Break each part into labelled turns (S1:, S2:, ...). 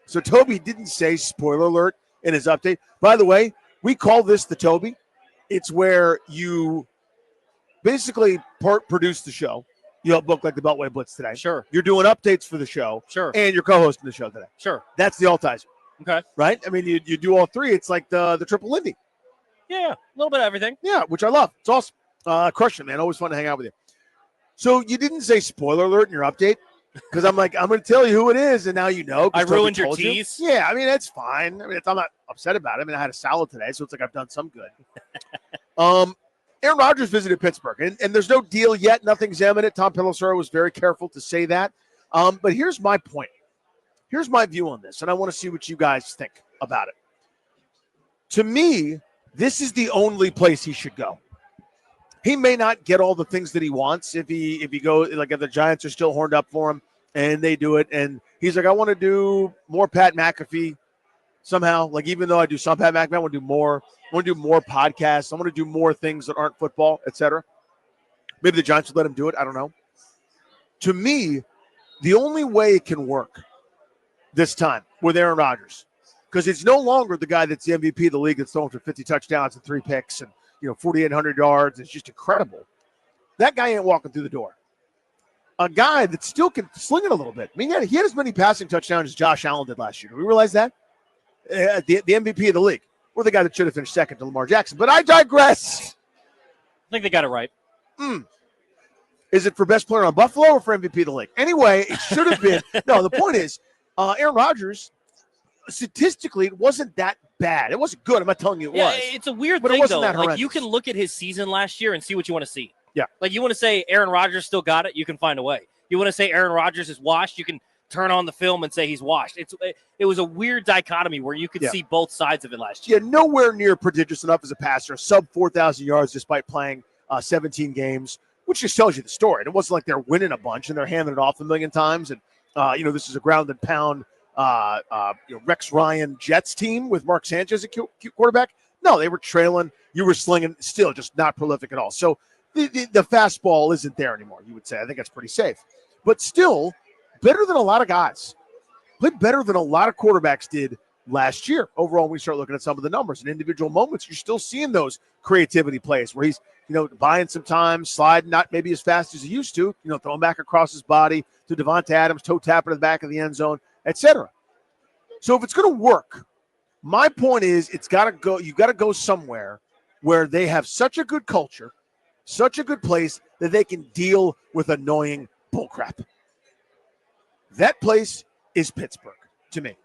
S1: So Toby didn't say spoiler alert in his update. By the way, we call this the Toby. It's where you basically produce the show. You help book like the Beltway Blitz today.
S2: Sure.
S1: You're doing updates for the show.
S2: Sure.
S1: And you're co-hosting the show today.
S2: Sure.
S1: That's the Altizer.
S2: Okay.
S1: Right? I mean, you do all three. It's like the triple Lindy.
S2: Yeah, a little bit of everything.
S1: Yeah, which I love. It's awesome. Crush it, man. Always fun to hang out with you. So you didn't say spoiler alert in your update? Because I'm like, I'm going to tell you who it is, and now you know.
S2: I ruined your tease?
S1: Yeah, I mean, that's fine. I mean, I'm not upset about it. I mean, I had a salad today, so it's like I've done some good. Aaron Rodgers visited Pittsburgh, and there's no deal yet. Nothing's imminent. Tom Pelissero was very careful to say that. But here's my point. Here's my view on this, and I want to see what you guys think about it. To me, this is the only place he should go. He may not get all the things that he wants if he goes, like if the Giants are still horned up for him and they do it. And he's like, I want to do more Pat McAfee somehow. Like, even though I do some Pat McAfee, I want to do more. I want to do more podcasts. I want to do more things that aren't football, etc. Maybe the Giants would let him do it. I don't know. To me, the only way it can work this time with Aaron Rodgers, because it's no longer the guy that's the MVP of the league that's thrown for 50 touchdowns and 3 picks and 4,800 yards. It's just incredible. That guy ain't walking through the door. A guy that still can sling it a little bit. I mean, he had as many passing touchdowns as Josh Allen did last year. Do we realize that? The MVP of the league. Or the guy that should have finished second to Lamar Jackson. But I digress.
S2: I think they got it right.
S1: Is it for best player on Buffalo or for MVP of the league? Anyway, it should have been. No, the point is, Aaron Rodgers, statistically, it wasn't that bad. It wasn't good. I'm not telling you it was.
S2: It's a weird
S1: but
S2: thing,
S1: it wasn't
S2: though.
S1: that horrendous.
S2: Like, you can look at his season last year and see what you want to see.
S1: Yeah.
S2: Like, you want to say Aaron Rodgers still got it, you can find a way. You want to say Aaron Rodgers is washed, you can turn on the film and say he's washed. It was a weird dichotomy where you could see both sides of it last year.
S1: Yeah, nowhere near prodigious enough as a passer. Sub 4,000 yards despite playing 17 games, which just tells you the story. And it wasn't like they're winning a bunch and they're handing it off a million times. And, this is a ground and pound Rex Ryan Jets team with Mark Sanchez at quarterback. No, they were trailing. You were slinging, still just not prolific at all. So the fastball isn't there anymore, you would say. I think that's pretty safe. But still, better than a lot of guys. Played better than a lot of quarterbacks did last year. Overall, when we start looking at some of the numbers and individual moments, you're still seeing those creativity plays where he's, buying some time, sliding, not maybe as fast as he used to, throwing back across his body to Devonta Adams, toe tapping to the back of the end zone, etc. So if it's going to work, my point is it's got to go. You got to go somewhere where they have such a good culture, such a good place that they can deal with annoying bullcrap. That place is Pittsburgh to me.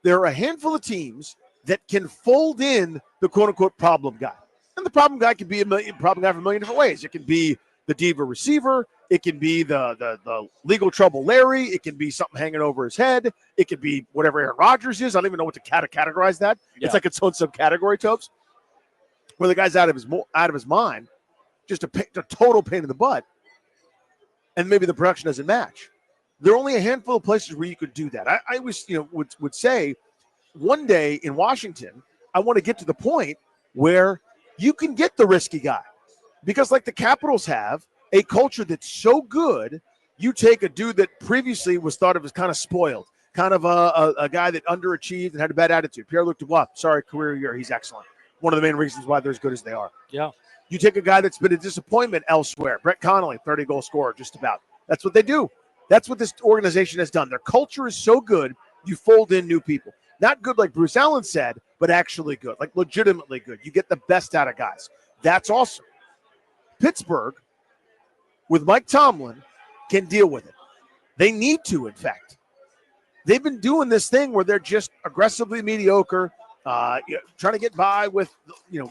S1: There are a handful of teams that can fold in the quote-unquote problem guy. And the problem guy can be problem guy for a million different ways. It can be the diva receiver. It can be the legal trouble Larry. It can be something hanging over his head. It could be whatever Aaron Rodgers is. I don't even know what to categorize that. Yeah. It's like its own subcategory, Topes, where the guy's out of his mind, just a total pain in the butt, and maybe the production doesn't match. There are only a handful of places where you could do that. I was, would say one day in Washington, I want to get to the point where you can get the risky guy, because like the Capitals have a culture that's so good, you take a dude that previously was thought of as kind of spoiled, kind of a guy that underachieved and had a bad attitude. Pierre-Luc Dubois, sorry, career year, he's excellent. One of the main reasons why they're as good as they are.
S2: Yeah.
S1: You take a guy that's been a disappointment elsewhere, Brett Connolly, 30-goal scorer, just about. That's what they do. That's what this organization has done. Their culture is so good, you fold in new people. Not good like Bruce Allen said, but actually good, like legitimately good. You get the best out of guys. That's awesome. Pittsburgh, with Mike Tomlin, can deal with it. They need to, in fact. They've been doing this thing where they're just aggressively mediocre, trying to get by with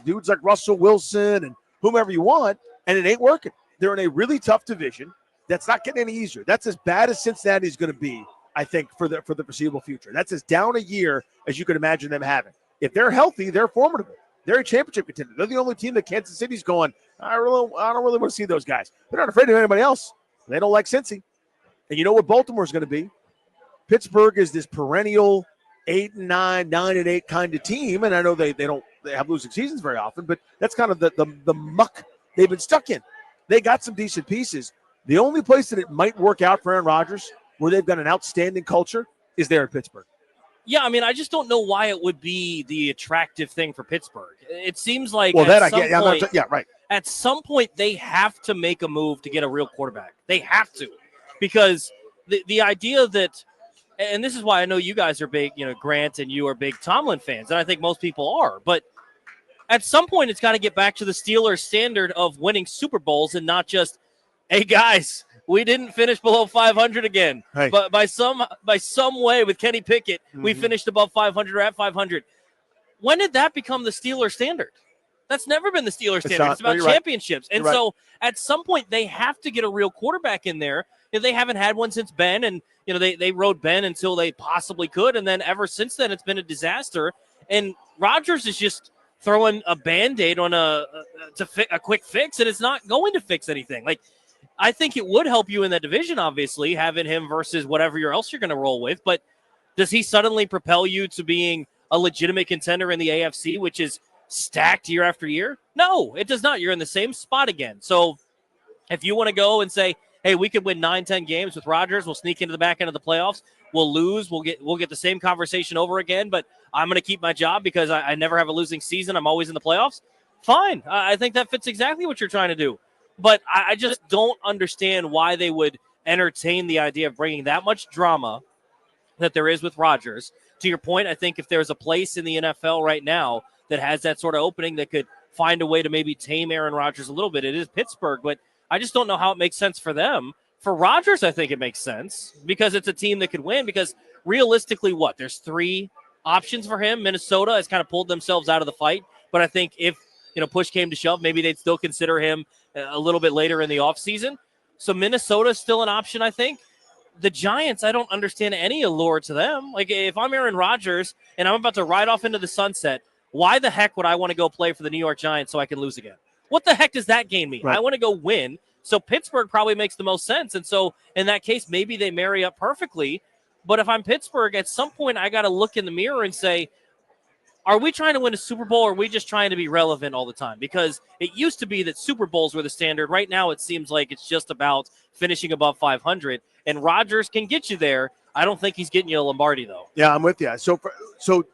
S1: dudes like Russell Wilson and whomever you want, and it ain't working. They're in a really tough division that's not getting any easier. That's as bad as Cincinnati is going to be, I think, for the foreseeable future. That's as down a year as you could imagine them having. If they're healthy, they're formidable. They're a championship contender. They're the only team that Kansas City's going, I don't really want to see those guys. They're not afraid of anybody else. They don't like Cincy. And you know what Baltimore's going to be? Pittsburgh is this perennial 8-9, 9-8 kind of team. And I know they have losing seasons very often, but that's kind of the muck they've been stuck in. They got some decent pieces. The only place that it might work out for Aaron Rodgers, where they've got an outstanding culture, is there in Pittsburgh.
S2: Yeah, I mean, I just don't know why it would be the attractive thing for Pittsburgh. It seems like
S1: right.
S2: At some point, they have to make a move to get a real quarterback. They have to, because the idea that, and this is why I know you guys are big, Grant and you are big Tomlin fans, and I think most people are, but at some point, it's got to get back to the Steelers' standard of winning Super Bowls and not just, hey, guys, we didn't finish below 500 again.
S1: Right.
S2: But by some way with Kenny Pickett, we finished above 500 or at 500. When did that become the Steelers' standard? That's never been the Steelers' standard. It's about championships.
S1: Right.
S2: And so at some point, they have to get a real quarterback in there. They haven't had one since Ben, and they rode Ben until they possibly could. And then ever since then, it's been a disaster. And Rodgers is just throwing a Band-Aid on a quick fix, and it's not going to fix anything. Like, I think it would help you in that division, obviously, having him versus whatever else you're going to roll with. But does he suddenly propel you to being a legitimate contender in the AFC, which is stacked year after year? No, it does not. You're in the same spot again. So if you want to go and say, hey, we could win 9-10 games with Rodgers, we'll sneak into the back end of the playoffs, we'll lose, we'll get the same conversation over again, but I'm going to keep my job because I never have a losing season. I'm always in the playoffs. Fine. I think that fits exactly what you're trying to do. But I just don't understand why they would entertain the idea of bringing that much drama that there is with Rodgers. To your point, I think if there's a place in the NFL right now that has that sort of opening that could find a way to maybe tame Aaron Rodgers a little bit, it is Pittsburgh. But I just don't know how it makes sense for them. For Rodgers, I think it makes sense because it's a team that could win. Because realistically, there's 3 options for him. Minnesota has kind of pulled themselves out of the fight. But I think if push came to shove, maybe they'd still consider him a little bit later in the offseason. So Minnesota is still an option, I think. The Giants, I don't understand any allure to them. Like, if I'm Aaron Rodgers and I'm about to ride off into the sunset, why the heck would I want to go play for the New York Giants so I can lose again? What the heck does that gain me? Right. I want to go win. So Pittsburgh probably makes the most sense. And so in that case, maybe they marry up perfectly. But if I'm Pittsburgh, at some point I got to look in the mirror and say, are we trying to win a Super Bowl, or are we just trying to be relevant all the time? Because it used to be that Super Bowls were the standard. Right now it seems like it's just about finishing above 500. And Rodgers can get you there. I don't think he's getting you a Lombardi, though.
S1: Yeah, I'm with you. So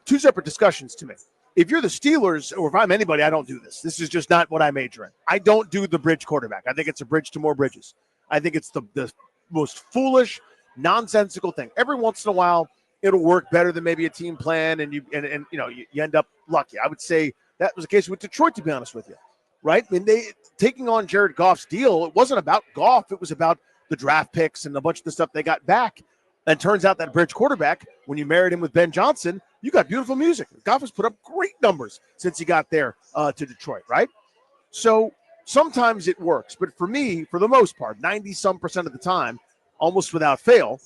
S1: 2 separate discussions to me. If you're the Steelers, or if I'm anybody, I don't do this. This is just not what I major in. I don't do the bridge quarterback. I think it's a bridge to more bridges. I think it's the most foolish, nonsensical thing. Every once in a while, it'll work better than maybe a team plan, and you end up lucky. I would say that was the case with Detroit, to be honest with you, right? I mean, they taking on Jared Goff's deal, it wasn't about Goff. It was about the draft picks and a bunch of the stuff they got back. And turns out that bridge quarterback, when you married him with Ben Johnson, you got beautiful music. Goff has put up great numbers since he got there to Detroit, right? So sometimes it works. But for me, for the most part, 90-some% of the time, almost without fail,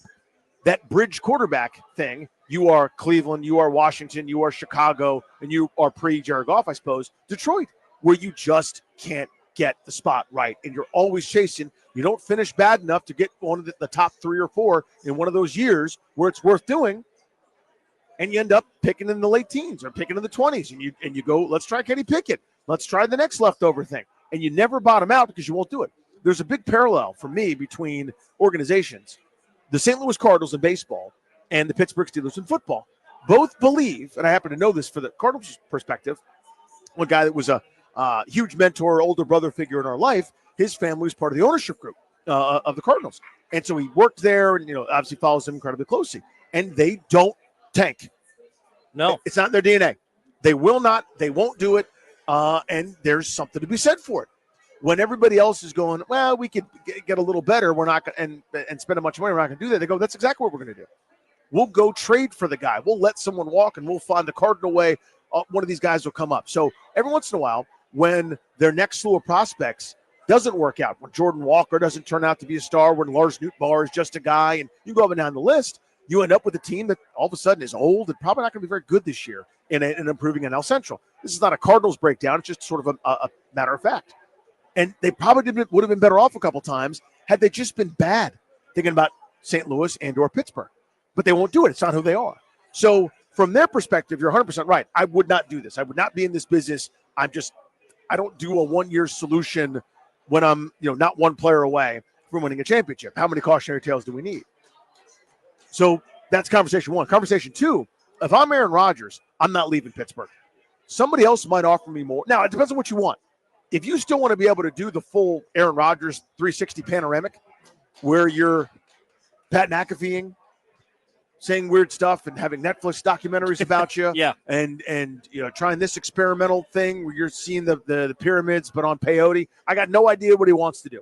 S1: that bridge quarterback thing, you are Cleveland, you are Washington, you are Chicago, and you are pre-Jared Goff, I suppose, Detroit, where you just can't get the spot right. And you're always chasing. You don't finish bad enough to get one of the top 3 or 4 in one of those years where it's worth doing. And you end up picking in the late teens or picking in the 20s. And you go, let's try Kenny Pickett. Let's try the next leftover thing. And you never bottom out because you won't do it. There's a big parallel for me between organizations. The St. Louis Cardinals in baseball and the Pittsburgh Steelers in football. Both believe, and I happen to know this for the Cardinals' perspective, one guy that was a huge mentor, older brother figure in our life, his family was part of the ownership group of the Cardinals. And so he worked there and, obviously follows them incredibly closely. And they don't tank.
S2: No.
S1: It's not in their DNA. They will not. They won't do it. And there's something to be said for it. When everybody else is going, well, we could get a little better, we're not going and spend a bunch of money, we're not going to do that. They go, that's exactly what we're going to do. We'll go trade for the guy. We'll let someone walk, and we'll find a cardinal way. One of these guys will come up. So every once in a while, when their next slew of prospects doesn't work out, when Jordan Walker doesn't turn out to be a star, when Lars Nootbaar is just a guy, and you go up and down the list, you end up with a team that all of a sudden is old and probably not going to be very good this year in improving NL Central. This is not a Cardinals breakdown. It's just sort of a matter of fact. And they probably would have been better off a couple times had they just been bad, thinking about St. Louis and or Pittsburgh. But they won't do it. It's not who they are. So from their perspective, you're 100% right. I would not do this. I would not be in this business. I don't do a one-year solution when I'm not one player away from winning a championship. How many cautionary tales do we need? So that's conversation 1. Conversation 2 if I'm Aaron Rodgers, I'm not leaving Pittsburgh. Somebody else might offer me more. Now, it depends on what you want. If you still want to be able to do the full Aaron Rodgers 360 panoramic, where you're Pat McAfeeing, saying weird stuff and having Netflix documentaries about you,
S2: yeah,
S1: and trying this experimental thing where you're seeing the pyramids but on peyote. I got no idea what he wants to do.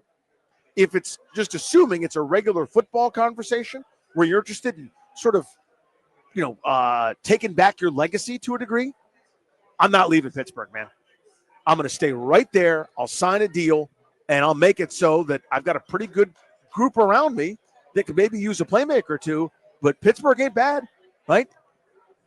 S1: If it's just assuming it's a regular football conversation where you're interested in sort of, taking back your legacy to a degree, I'm not leaving Pittsburgh, man. I'm going to stay right there. I'll sign a deal, and I'll make it so that I've got a pretty good group around me that could maybe use a playmaker or two, but Pittsburgh ain't bad, right?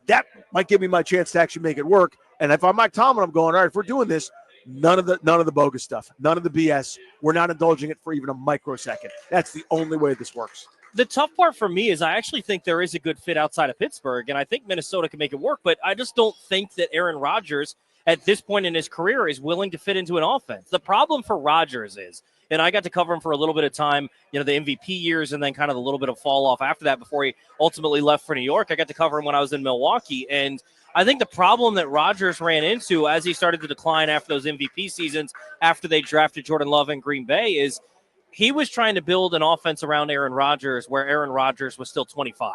S1: That might give me my chance to actually make it work. And if I'm Mike Tomlin, I'm going, all right, if we're doing this, none of the bogus stuff, none of the BS. We're not indulging it for even a microsecond. That's the only way this works.
S2: The tough part for me is I actually think there is a good fit outside of Pittsburgh, and I think Minnesota can make it work, but I just don't think that Aaron Rodgers at this point in his career is willing to fit into an offense. The problem for Rodgers is, and I got to cover him for a little bit of time, the MVP years and then kind of a little bit of fall off after that before he ultimately left for New York. I got to cover him when I was in Milwaukee, and I think the problem that Rodgers ran into as he started to decline after those MVP seasons, after they drafted Jordan Love in Green Bay, is he was trying to build an offense around Aaron Rodgers where Aaron Rodgers was still 25.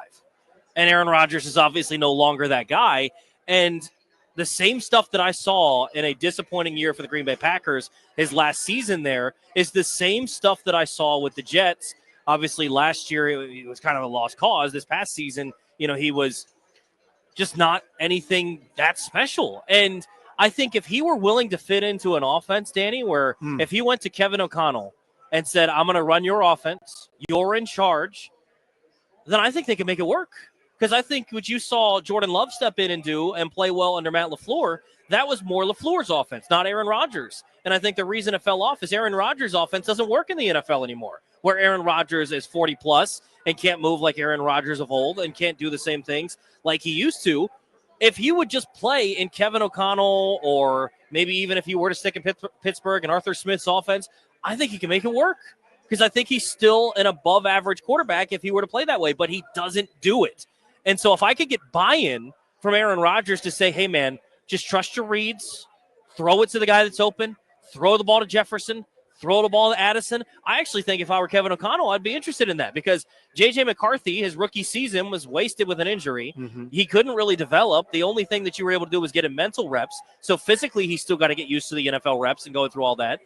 S2: And Aaron Rodgers is obviously no longer that guy. And the same stuff that I saw in a disappointing year for the Green Bay Packers, his last season there, is the same stuff that I saw with the Jets. Obviously, last year it was kind of a lost cause. This past season, he was just not anything that special. And I think if he were willing to fit into an offense, Danny, where if he went to Kevin O'Connell and said, I'm going to run your offense, you're in charge, then I think they can make it work. Because I think what you saw Jordan Love step in and do and play well under Matt LaFleur, that was more LaFleur's offense, not Aaron Rodgers. And I think the reason it fell off is Aaron Rodgers' offense doesn't work in the NFL anymore, where Aaron Rodgers is 40-plus and can't move like Aaron Rodgers of old and can't do the same things like he used to. If he would just play in Kevin O'Connell, or maybe even if he were to stick in Pittsburgh and Arthur Smith's offense, I think he can make it work, because I think he's still an above-average quarterback if he were to play that way, but he doesn't do it. And so if I could get buy-in from Aaron Rodgers to say, hey, man, just trust your reads, throw it to the guy that's open, throw the ball to Jefferson, throw the ball to Addison. I actually think if I were Kevin O'Connell, I'd be interested in that, because J.J. McCarthy, his rookie season, was wasted with an injury. He couldn't really develop. The only thing that you were able to do was get him mental reps. So physically, he's still got to get used to the NFL reps and going through all that.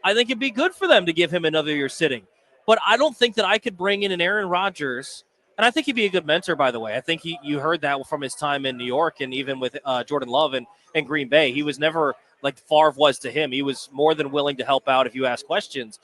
S2: I think it'd be good for them to give him another year sitting. But I don't think that I could bring in an Aaron Rodgers, and I think he'd be a good mentor, by the way. I think you heard that from his time in New York and even with Jordan Love and Green Bay. He was never like Favre was to him. He was more than willing to help out if you ask questions.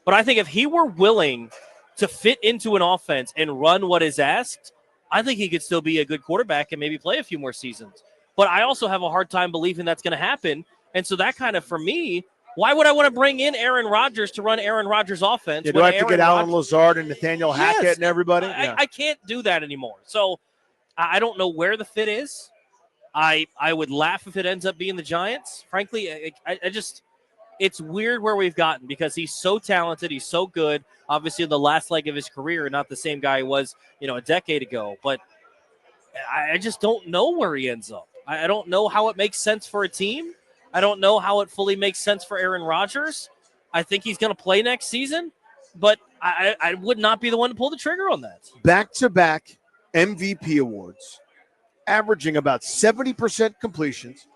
S2: But I think if he were willing to fit into an offense and run what is asked, I think he could still be a good quarterback and maybe play a few more seasons. But I also have a hard time believing that's going to happen. And so that kind of, for me, why would I want to bring in Aaron Rodgers to run Aaron Rodgers' offense?
S1: Yeah, do I have to get Alan Lazard and Nathaniel Hackett and everybody?
S2: I can't do that anymore. So I don't know where the fit is. I would laugh if it ends up being the Giants. Frankly, I just – it's weird where we've gotten, because he's so talented. He's so good. Obviously, in the last leg of his career, not the same guy he was, a decade ago. But I just don't know where he ends up. I don't know how it makes sense for a team. I don't know how it fully makes sense for Aaron Rodgers. I think he's going to play next season, but I would not be the one to pull the trigger on that.
S1: Back-to-back MVP awards, averaging about 70% completions,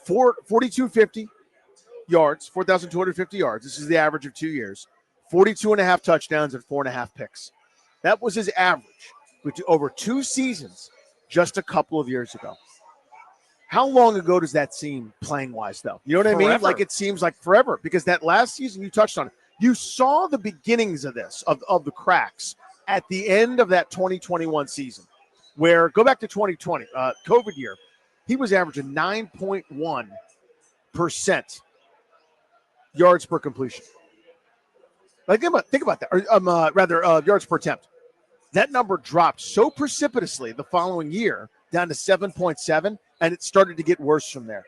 S1: 4,250 yards, 4,250 yards. This is the average of 2 years. 42.5 touchdowns and 4.5 picks. That was his average over 2 seasons just a couple of years ago. How long ago does that seem playing-wise, though? You know what I mean? Like, it seems like forever, because that last season you touched on it. You saw the beginnings of this, of the cracks at the end of that 2021 season, where, go back to 2020, COVID year, he was averaging 9.1% yards per completion. Like, think about that. Or, yards per attempt. That number dropped so precipitously the following year down to 7.7, and it started to get worse from there.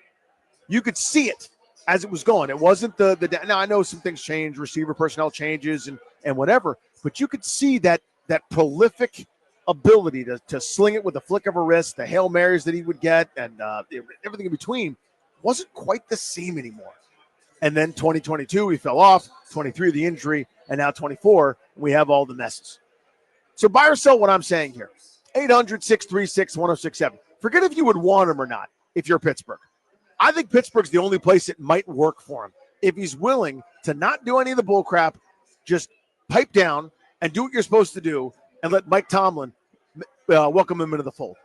S1: You could see it as it was going. It wasn't now I know some things change, receiver personnel changes and whatever, but you could see that prolific ability to sling it with a flick of a wrist, the Hail Marys that he would get, and everything in between wasn't quite the same anymore. And then 2022, he fell off, 23, the injury, and now 24, we have all the messes. So buy or sell what I'm saying here. 800-636-1067. Forget if you would want him or not if you're Pittsburgh. I think Pittsburgh's the only place that might work for him. If he's willing to not do any of the bull crap, just pipe down and do what you're supposed to do and let Mike Tomlin welcome him into the fold.